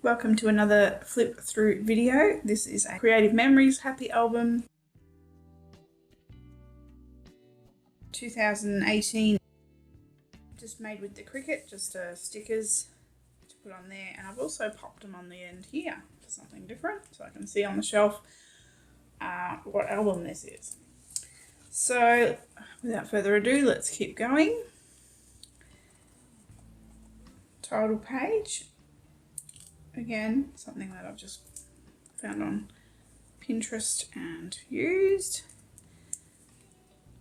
Welcome to another flip through video. This is a Creative Memories Happy Album 2018, just made with the Cricut, just stickers to put on there, and I've also popped them on the end here for something different so I can see on the shelf what album this is. So without further ado, let's keep going. Title page. Again, something that I've just found on Pinterest and used.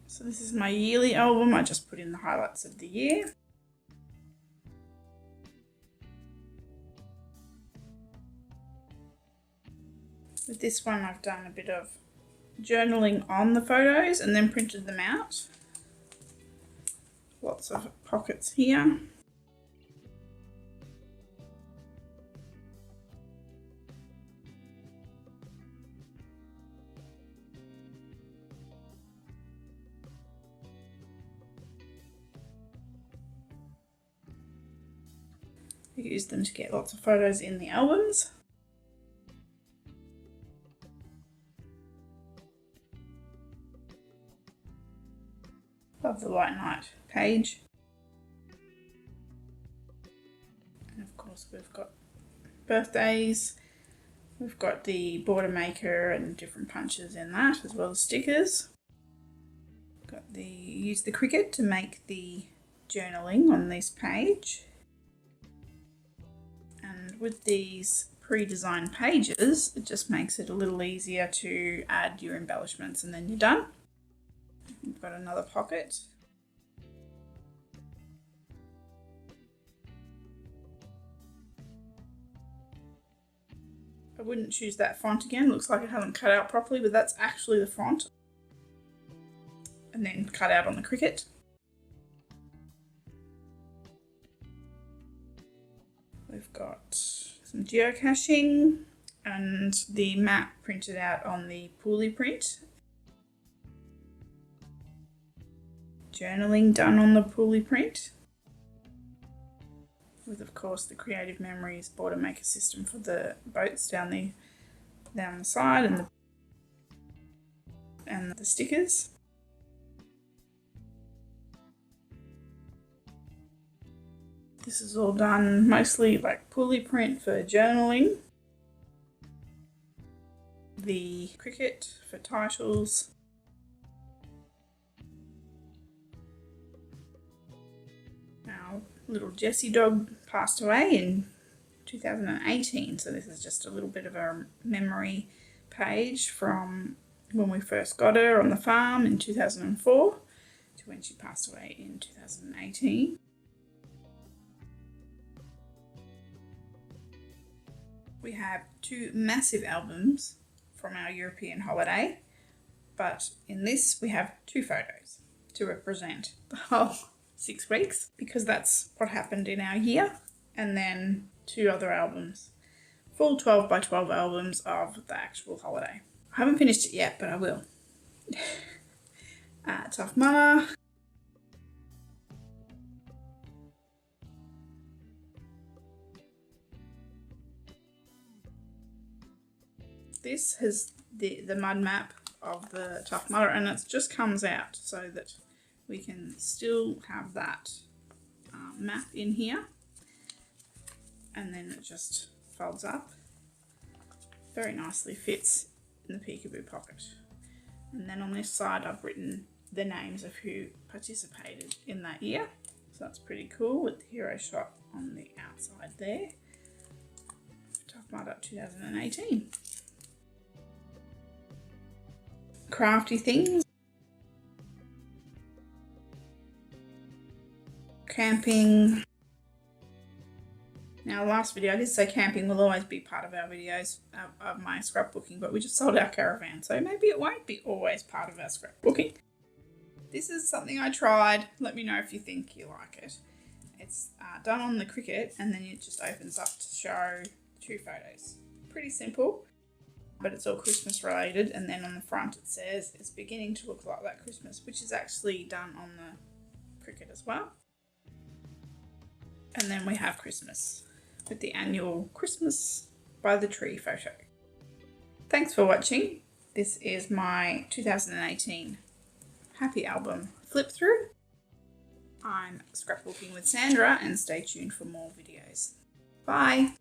So this is my yearly album. I just put in the highlights of the year. With this one, I've done a bit of journaling on the photos and then printed them out. Lots of pockets here. I use them to get lots of photos in the albums. Love the White Night page. And of course we've got birthdays. We've got the border maker and different punches in that, as well as stickers. Use the Cricut to make the journaling on this page. And with these pre-designed pages, it just makes it a little easier to add your embellishments, and then you're done. We've got another pocket. I wouldn't choose that font again. Looks like it hasn't cut out properly, but that's actually the font. And then cut out on the Cricut. We've got some geocaching and the map printed out on the pulley print. Journaling done on the pulley print. With, of course, the Creative Memories border maker system for the boats down the side and the stickers. This is all done mostly like pulley print for journaling. The Cricut for titles. Our little Jessie dog passed away in 2018, so this is just a little bit of a memory page from when we first got her on the farm in 2004 to when she passed away in 2018. We have two massive albums from our European holiday, but in this we have two photos to represent the whole 6 weeks, because that's what happened in our year, and then two other albums, full 12 by 12 albums of the actual holiday. I haven't finished it yet, but I will. Topher. This has the mud map of the Topher, and it just comes out so that we can still have that map in here, and then it just folds up. Very nicely fits in the peekaboo pocket. And then on this side I've written the names of who participated in that year. So that's pretty cool, with the hero shot on the outside there. Topher 2018. Crafty things. Camping. Now, last video I did say camping will always be part of our videos of my scrapbooking, but we just sold our caravan, so maybe it won't be always part of our scrapbooking. This is something I tried. Let me know if you think you like it. It's done on the Cricut, and then it just opens up to show two photos. Pretty simple, but it's all Christmas related, and then on the front it says it's beginning to look like that Christmas, which is actually done on the Cricut as well. And then we have Christmas with the annual Christmas by the tree photo. Thanks for watching. This is my 2018 Happy Album flip through. I'm scrapbooking with Sandra, and stay tuned for more videos. Bye!